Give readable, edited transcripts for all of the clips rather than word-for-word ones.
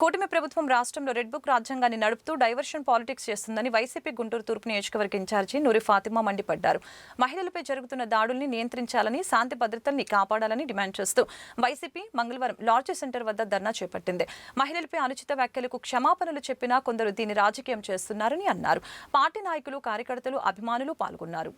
కూటమి ప్రభుత్వం రాష్ట్రంలో రెడ్ బుక్ రాజ్యాంగాన్ని నడుపుతూ డైవర్షన్ పాలిటిక్స్ చేస్తుందని వైసీపీ గుంటూరు తూర్పు నియోజకవర్గ ఇన్ఛార్జి నూరి ఫాతిమా మండిపడ్డారు. మహిళలపై జరుగుతున్న దాడుల్ని నియంత్రించాలని, శాంతి భద్రతల్ని కాపాడాలని డిమాండ్ చేస్తూ వైసీపీ మంగళవారం లాడ్జీ సెంటర్ వద్ద ధర్నా చేపట్టింది. మహిళలపై అనుచిత వ్యాఖ్యలకు క్షమాపణలు చెప్పినా కొందరు దీన్ని రాజకీయం చేస్తున్నారని అన్నారు. పార్టీ నాయకులు, కార్యకర్తలు, అభిమానులు పాల్గొన్నారు.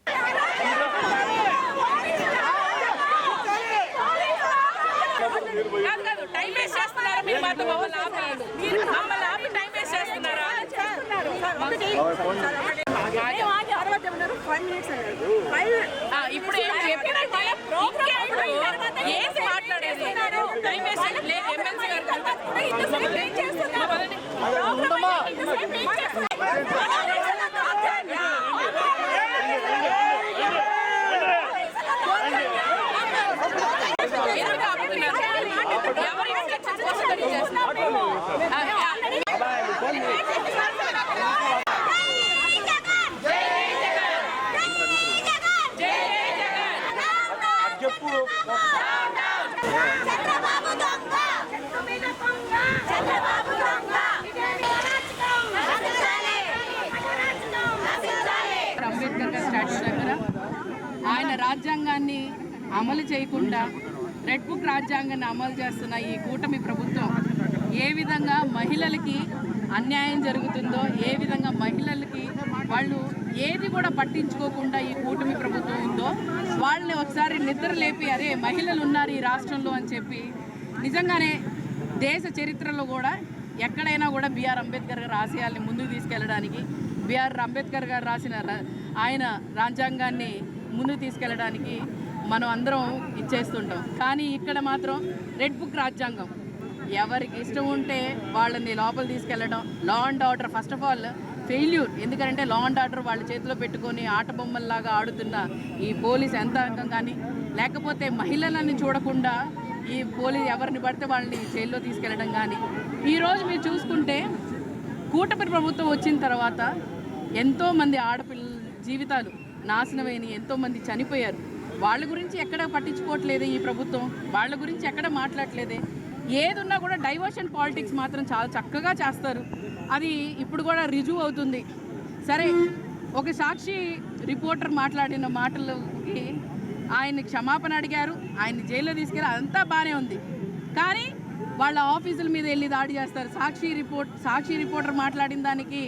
ఇప్పుడు ఏంటి మాట్లాడేది? అంబేద్కర్ గారి స్టాచ్యూ దగ్గర ఆయన రాజ్యాంగాన్ని అమలు చేయకుండా రెడ్ బుక్ రాజ్యాంగాన్ని అమలు చేస్తున్న ఈ కూటమి ప్రభుత్వం ఏ విధంగా మహిళలకి అన్యాయం జరుగుతుందో, ఏ విధంగా మహిళలకి వాళ్ళు ఏది కూడా పట్టించుకోకుండా ఈ కూటమి ప్రభుత్వం ఉందో వాళ్ళని ఒకసారి నిద్ర లేపి అరే మహిళలు ఉన్నారు ఈ రాష్ట్రంలో అని చెప్పి నిజంగానే దేశ చరిత్రలో కూడా ఎక్కడైనా కూడా బిఆర్ అంబేద్కర్ గారి ఆశయాల్ని ముందుకు తీసుకెళ్ళడానికి, బిఆర్ అంబేద్కర్ గారు రాసిన ఆయన రాజ్యాంగాన్ని ముందుకు తీసుకెళ్ళడానికి మనం అందరం ఇచ్చేస్తుంటాం. కానీ ఇక్కడ మాత్రం రెడ్ బుక్ రాజ్యాంగం ఎవరికి ఇష్టం ఉంటే వాళ్ళని లోపల తీసుకెళ్ళడం, law and order first of all failure. ఎందుకంటే లా అండ్ ఆర్డర్ వాళ్ళ చేతిలో పెట్టుకొని ఆట బొమ్మల్లాగా ఆడుతున్న ఈ పోలీస్ యంత్రాంగం కానీ, లేకపోతే మహిళలని చూడకుండా ఈ పోలీస్ ఎవరిని పడితే వాళ్ళని జైల్లో తీసుకెళ్ళడం కానీ, ఈరోజు మీరు చూసుకుంటే కూటమి ప్రభుత్వం వచ్చిన తర్వాత ఎంతోమంది ఆడపిల్లల జీవితాలు నాశనమైన, ఎంతోమంది చనిపోయారు. వాళ్ళ గురించి ఎక్కడ పట్టించుకోవట్లేదే ఈ ప్రభుత్వం, వాళ్ళ గురించి ఎక్కడ మాట్లాడట్లేదే. ఏదున్నా కూడా డైవర్షన్ పాలిటిక్స్ మాత్రం చాలా చక్కగా చేస్తారు. అది ఇప్పుడు కూడా రుజువు అవుతుంది. సరే, ఒక సాక్షి రిపోర్టర్ మాట్లాడిన మాటలకి ఆయన క్షమాపణ అడిగారు, ఆయన జైల్లో తీసుకెళ్ళి అదంతా బాగానే ఉంది. కానీ వాళ్ళ ఆఫీసుల మీద వెళ్ళి దాడి చేస్తారు. సాక్షి రిపోర్టర్ మాట్లాడిన దానికి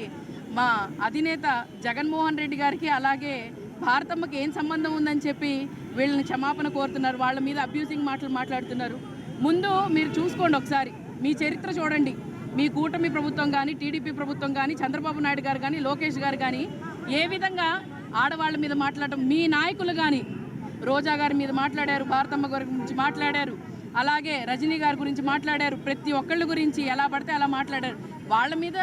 మా అధినేత జగన్మోహన్ రెడ్డి గారికి అలాగే భారతమ్మకి ఏం సంబంధం ఉందని చెప్పి వీళ్ళని క్షమాపణ కోరుతున్నారు. వాళ్ళ మీద అబ్యూసింగ్ మాటలు మాట్లాడుతున్నారు. ముందు మీరు చూసుకోండి, ఒకసారి మీ చరిత్ర చూడండి. మీ కూటమి ప్రభుత్వం కానీ, టీడీపీ ప్రభుత్వం కానీ, చంద్రబాబు నాయుడు గారు కానీ, లోకేష్ గారు కానీ ఏ విధంగా ఆడవాళ్ళ మీద మాట్లాడటం, మీ నాయకులు కానీ రోజా గారి మీద మాట్లాడారు, భారతమ్మ గారి గురించి మాట్లాడారు, అలాగే రజనీ గారి గురించి మాట్లాడారు. ప్రతి ఒక్కళ్ళ గురించి ఎలా పడితే అలా మాట్లాడారు. వాళ్ళ మీద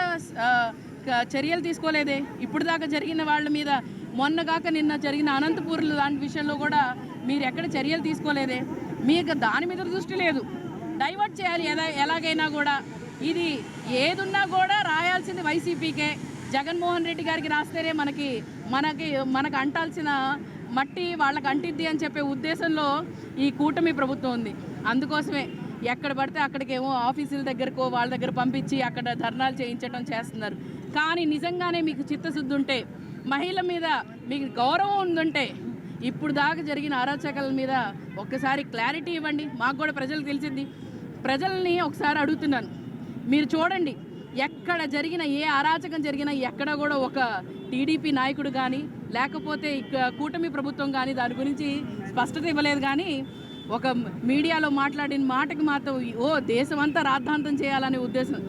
చర్యలు తీసుకోలేదే. ఇప్పుడు దాకా జరిగిన వాళ్ళ మీద, మొన్నగాక నిన్న జరిగిన అనంతపూర్ లాంటి విషయంలో కూడా మీరు ఎక్కడ చర్యలు తీసుకోలేదే. మీకు దాని మీద దృష్టి లేదు. డైవర్ట్ చేయాలి ఎలాగైనా కూడా. ఇది ఏదున్నా కూడా రాయాల్సింది వైసీపీకే, జగన్మోహన్ రెడ్డి గారికి రాస్తేనే మనకు అంటాల్సిన మట్టి వాళ్ళకి అంటిద్ది అని చెప్పే ఉద్దేశంలో ఈ కూటమి ప్రభుత్వం ఉంది. అందుకోసమే ఎక్కడ పడితే అక్కడికేమో ఆఫీసుల దగ్గరకో వాళ్ళ దగ్గర పంపించి అక్కడ ధర్నాలు చేయించడం చేస్తున్నారు. కానీ నిజంగానే మీకు చిత్తశుద్ధి ఉంటే, మహిళ మీద మీకు గౌరవం ఉందంటే, ఇప్పుడు దాకా జరిగిన అరాచకాల మీద ఒక్కసారి క్లారిటీ ఇవ్వండి. మాకు కూడా ప్రజలు తెలిసింది. ప్రజల్ని ఒకసారి అడుగుతున్నాను, మీరు చూడండి, ఎక్కడ జరిగిన ఏ అరాచకం జరిగినా ఎక్కడ కూడా ఒక టీడీపీ నాయకుడు కానీ, లేకపోతే కూటమి ప్రభుత్వం కానీ దాని గురించి స్పష్టత ఇవ్వలేదు. కానీ ఒక మీడియాలో మాట్లాడిన మాటకి మాత్రం దేశమంతా రాద్ధాంతం చేయాలనే ఉద్దేశం.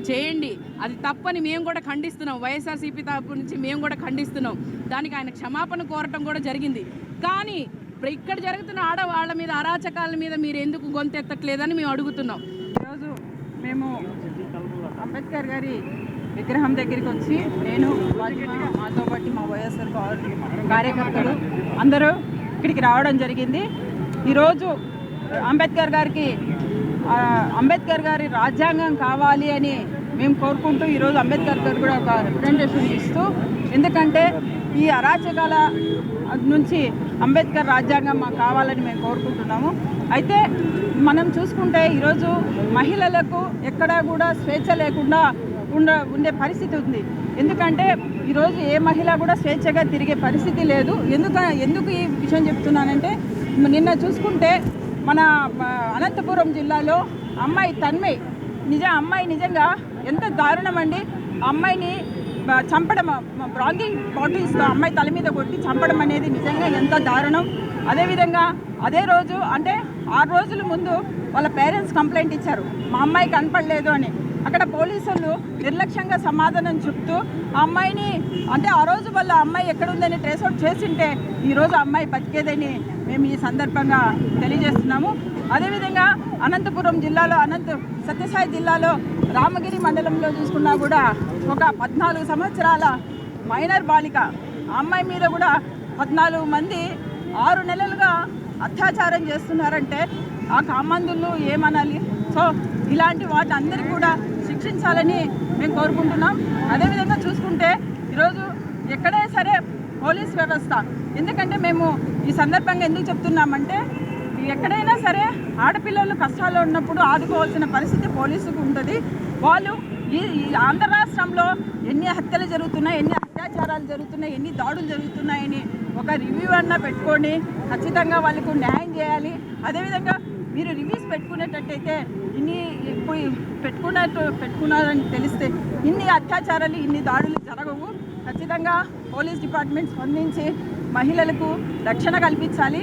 చేయండి, అది తప్పని మేము కూడా ఖండిస్తున్నాం. వైఎస్ఆర్సీపీ తరపు నుంచి మేము కూడా ఖండిస్తున్నాం. దానికి ఆయన క్షమాపణ కోరటం కూడా జరిగింది. కానీ ఇక్కడ జరుగుతున్న ఆడవాళ్ళ మీద, అరాచకాల మీద మీరు ఎందుకు గొంతెత్తట్లేదని మేము అడుగుతున్నాం. ఈరోజు మేము అంబేద్కర్ గారి విగ్రహం దగ్గరికి వచ్చి, నేను మాతో పాటు మా వైఎస్ఆర్ కార్యకర్తలు అందరూ ఇక్కడికి రావడం జరిగింది. ఈరోజు అంబేద్కర్ గారి రాజ్యాంగం కావాలి అని మేము కోరుకుంటూ ఈరోజు అంబేద్కర్ గారు కూడా ఒక రిప్రజెంటేషన్ ఇస్తూ, ఎందుకంటే ఈ అరాచకాల నుంచి అంబేద్కర్ రాజ్యాంగం మాకు కావాలని మేము కోరుకుంటున్నాము. అయితే మనం చూసుకుంటే ఈరోజు మహిళలకు ఎక్కడా కూడా స్వేచ్ఛ లేకుండా ఉండే పరిస్థితి ఉంది. ఎందుకంటే ఈరోజు ఏ మహిళ కూడా స్వేచ్ఛగా తిరిగే పరిస్థితి లేదు. ఎందుకు ఈ విషయం చెప్తున్నానంటే, నిన్న చూసుకుంటే మన అనంతపురం జిల్లాలో అమ్మాయి తన్మయ్ అమ్మాయి నిజంగా ఎంత దారుణం అండి. అమ్మాయిని చంపడం, బ్రాంగింగ్ బాటిల్స్తో అమ్మాయి తల మీద కొట్టి చంపడం అనేది నిజంగా ఎంత దారుణం. అదేవిధంగా అదే రోజు అంటే 6 రోజుల ముందు వాళ్ళ పేరెంట్స్ కంప్లైంట్ ఇచ్చారు, మా అమ్మాయి కనపడలేదు అని. అక్కడ పోలీసులు నిర్లక్ష్యంగా సమాధానం చెప్తూ ఆ అమ్మాయిని అంటే ఆ రోజు వాళ్ళ అమ్మాయి ఎక్కడుందని ట్రేస్అవుట్ చేసింటే ఈరోజు అమ్మాయి బతికేదని మేము ఈ సందర్భంగా తెలియజేస్తున్నాము. అదేవిధంగా అనంతపురం జిల్లాలో సత్యసాయి జిల్లాలో రామగిరి మండలంలో చూసుకున్నా కూడా ఒక 14 సంవత్సరాల మైనర్ బాలిక ఆ అమ్మాయి మీద కూడా 14 మంది 6 నెలలుగా అత్యాచారం చేస్తున్నారంటే ఆ కామందులు ఏమనాలి. సో ఇలాంటి వాటి అందరికీ కూడా శిక్షించాలని మేము కోరుకుంటున్నాం. అదేవిధంగా చూసుకుంటే ఈరోజు ఎక్కడైనా సరే పోలీస్ వ్యవస్థ, ఎందుకంటే మేము ఈ సందర్భంగా ఎందుకు చెప్తున్నామంటే ఎక్కడైనా సరే ఆడపిల్లలు కష్టాల్లో ఉన్నప్పుడు ఆదుకోవాల్సిన పరిస్థితి పోలీసుకు ఉంటుంది. వాళ్ళు ఈ ఆంధ్ర రాష్ట్రంలో ఎన్ని హత్యలు జరుగుతున్నాయి, ఎన్ని అత్యాచారాలు జరుగుతున్నాయి, ఎన్ని దాడులు జరుగుతున్నాయని ఒక రివ్యూ అన్నా పెట్టుకొని ఖచ్చితంగా వాళ్ళకు న్యాయం చేయాలి. అదేవిధంగా మీరు రివ్యూస్ పెట్టుకునేటట్టయితే ఇప్పుడు పెట్టుకున్నారని తెలిస్తే ఇన్ని అత్యాచారాలు, ఇన్ని దాడులు జరగవు. ఖచ్చితంగా పోలీస్ డిపార్ట్మెంట్ స్పందించి మహిళలకు రక్షణ కల్పించాలి.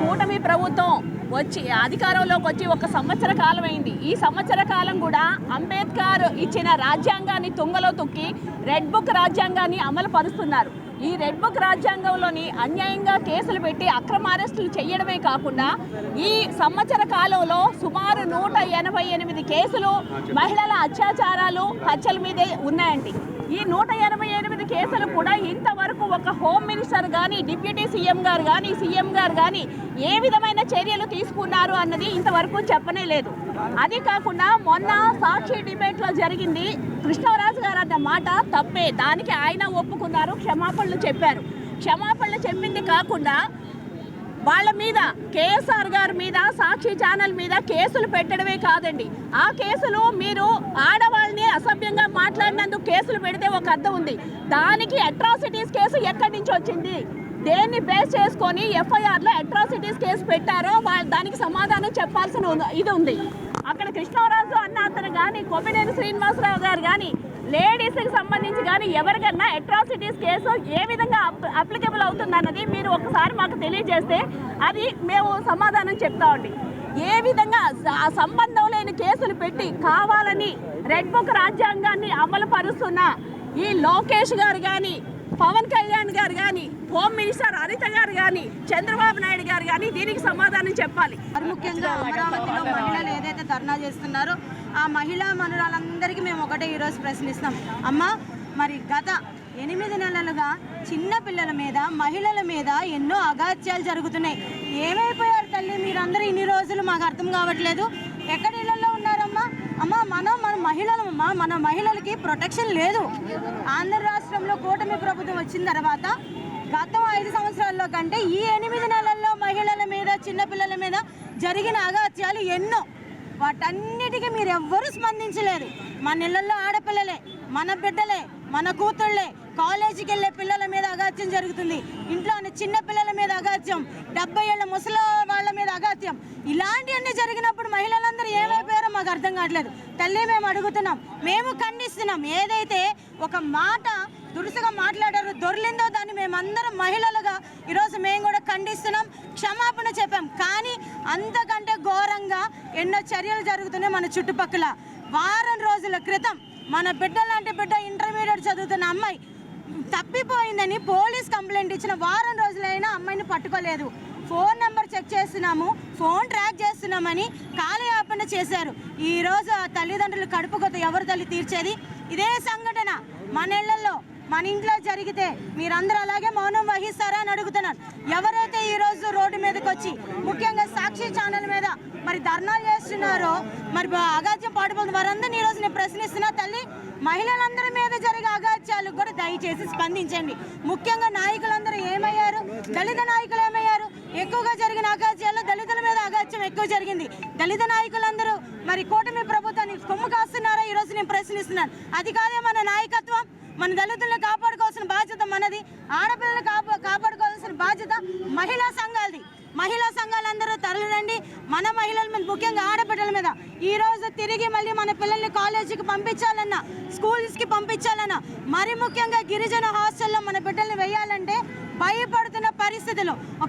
కూటమి ప్రభుత్వం వచ్చి అధికారంలోకి వచ్చి 1 సంవత్సర కాలం అయింది. ఈ సంవత్సర కాలం కూడా అంబేద్కర్ ఇచ్చిన రాజ్యాంగాన్ని తుంగలో తొక్కి రెడ్ బుక్ రాజ్యాంగాన్ని అమలు పరుస్తున్నారు. ఈ రెడ్ బుక్ రాజ్యాంగంలోని అన్యాయంగా కేసులు పెట్టి అక్రమ అరెస్టులు చేయడమే కాకుండా ఈ సంవత్సర కాలంలో సుమారు 188 కేసులు మహిళల అత్యాచారాలు, హత్యల మీదే ఉన్నాయండి. ఈ 188 కేసులు కూడా ఇంతవరకు ఒక హోమ్ మినిస్టర్ కానీ, డిప్యూటీ సీఎం గారు కానీ, సీఎం గారు కానీ ఏ విధమైన చర్యలు తీసుకున్నారు అన్నది ఇంతవరకు చెప్పనే లేదు. అది కాకుండా మొన్న సాక్షి డిబేట్లో జరిగింది, కృష్ణరాజు గారు అన్న మాట తప్పే, దానికి ఆయన ఒప్పుకున్నారు, క్షమాపణలు చెప్పారు. క్షమాపణలు చెప్పింది కాకుండా వాళ్ళ మీద, కేఎస్ఆర్ గారి మీద, సాక్షి ఛానల్ మీద కేసులు పెట్టడమే కాదండి, ఆ కేసులు మీరు ఆడవాళ్ళని అసభ్యంగా మాట్లాడినందుకు కేసులు పెడితే ఒక అర్థం ఉంది, దానికి అట్రాసిటీస్ కేసు ఎక్కడి నుంచి వచ్చింది, దేన్ని బేస్ చేసుకొని ఎఫ్ఐఆర్లో అట్రాసిటీస్ కేసు పెట్టారో దానికి సమాధానం చెప్పాల్సిన ఇది ఉంది. అక్కడ కృష్ణరాజు అన్న అతను కానీ, కొమ్మినేని శ్రీనివాసరావు గారు కానీ, లేడీస్కి సంబంధించి కానీ ఎవరికన్నా అట్రాసిటీస్ కేసు ఏ విధంగా అప్లికబుల్ అవుతుందన్నది మీరు ఒకసారి మాకు తెలియజేస్తే అది మేము సమాధానం చెప్తామండి. ఏ విధంగా సంబంధం లేని కేసులు పెట్టి కావాలని రెడ్ బుక్ రాజ్యాంగాన్ని అమలు పరుస్తున్న ఈ లోకేష్ గారు కానీ, పవన్ కళ్యాణ్ గారు కానీ, హోమ్ మినిస్టర్ అనిత గారు కానీ, చంద్రబాబు నాయుడు గారు కానీ దీనికి సమాధానం చెప్పాలి. ముఖ్యంగా అమరావతిలో మహిళలు ఏదైతే ధర్నా చేస్తున్నారో ఆ మహిళా మనురాలందరికీ మేము ఒకటే ఈరోజు ప్రశ్నిస్తాం. అమ్మ, మరి గత 8 నెలలుగా చిన్న పిల్లల మీద, మహిళల మీద ఎన్నో అగాత్యాలు జరుగుతున్నాయి. ఏమైపోయారు తల్లి మీరందరూ ఇన్ని రోజులు? మాకు అర్థం కావట్లేదు. ఎక్కడ ఇళ్లలో ఉన్నారమ్మా? అమ్మ, మన మహిళలమ్మా, మన మహిళలకి ప్రొటెక్షన్ లేదు. ఆంధ్ర రాష్ట్రంలో కూటమి ప్రభుత్వం వచ్చిన తర్వాత గతం 5 సంవత్సరాల్లో కంటే ఈ 8 నెలల్లో మహిళల మీద, చిన్నపిల్లల మీద జరిగిన అగాత్యాలు ఎన్నో. వాటన్నిటికీ మీరు ఎవ్వరూ స్పందించలేదు. మన ఇళ్లలో ఆడపిల్లలే, మన బిడ్డలే, మన కూతుళ్ళే, కాలేజీకి వెళ్ళే పిల్లల మీద అగాత్యం జరుగుతుంది, ఇంట్లోని చిన్న పిల్లల మీద అగాత్యం, 70 ఏళ్ల ముసలి వాళ్ళ మీద అగాత్యం. ఇలాంటివన్నీ జరిగినప్పుడు మహిళలందరూ ఏమైపోయారో మాకు అర్థం కావట్లేదు. తల్లి, మేము అడుగుతున్నాం, మేము ఖండిస్తున్నాం. ఏదైతే ఒక మాట దురుసుగా మాట్లాడారో, దొర్లిందో, దాన్ని మేమందరం మహిళలుగా ఈరోజు మేము కూడా ఖండిస్తున్నాం, క్షమాపణ చెప్పాం. కానీ అంతకంటే ఘోరంగా ఎన్నో చర్యలు జరుగుతున్నాయి మన చుట్టుపక్కల. వారం రోజుల క్రితం మన బిడ్డ లాంటి బిడ్డ, ఇంటర్మీడియట్ చదువుతున్న అమ్మాయి తప్పిపోయిందని పోలీస్ కంప్లైంట్ ఇచ్చిన వారం రోజులైనా అమ్మాయిని పట్టుకోలేదు. ఫోన్ నెంబర్ చెక్ చేస్తున్నాము, ఫోన్ ట్రాక్ చేస్తున్నామని కాలయాపన చేశారు. ఈరోజు ఆ తల్లిదండ్రులు కడుపు కొత్త ఎవరు తల్లి తీర్చేది? ఇదే సంఘటన మన ఇళ్లలో, మన ఇంట్లో జరిగితే మీరందరూ అలాగే మౌనం వహిస్తారా అని అడుగుతున్నాను. ఎవరైతే ఈరోజు రోడ్డు మీదకి వచ్చి ముఖ్యంగా సాక్షి ఛానల్ మీద మరి ధర్నాలు చేస్తున్నారో, మరి అగాత్యం పాటుపడుతుంది, వారందరినీ ఈరోజు నేను ప్రశ్నిస్తున్నా. తల్లి, మహిళలందరి మీద జరిగే అగాత్యాలు కూడా దయచేసి స్పందించండి. ముఖ్యంగా నాయకులందరూ ఏమయ్యారు? దళిత నాయకులు ఏమయ్యారు? ఎక్కువగా జరిగిన అగాత్యాల్లో దళితుల మీద అగాత్యం ఎక్కువ జరిగింది. దళిత నాయకులందరూ మరి కూటమి ప్రభుత్వాన్ని కొమ్ము కాస్తున్నారా ఈరోజు నేను ప్రశ్నిస్తున్నాను. అది కాదే మన నాయకత్వం. మన దళితులను కాపాడుకోవాల్సిన బాధ్యత మనది. ఆడపిల్లలు కాపాడుకోవాల్సిన బాధ్యత మహిళా సంఘాలది. మహిళా సంఘాలందరూ తరలిరండి. మన మహిళల మీద, ముఖ్యంగా ఆడపిల్లల మీద ఈరోజు తిరిగి మళ్ళీ మన పిల్లల్ని కాలేజీకి పంపించాలన్నా, స్కూల్స్కి పంపించాలన్నా, మరి ముఖ్యంగా గిరిజన హాస్టల్లో మన బిడ్డల్ని వేయాలంటే భయపడుతున్న పరిస్థితులు.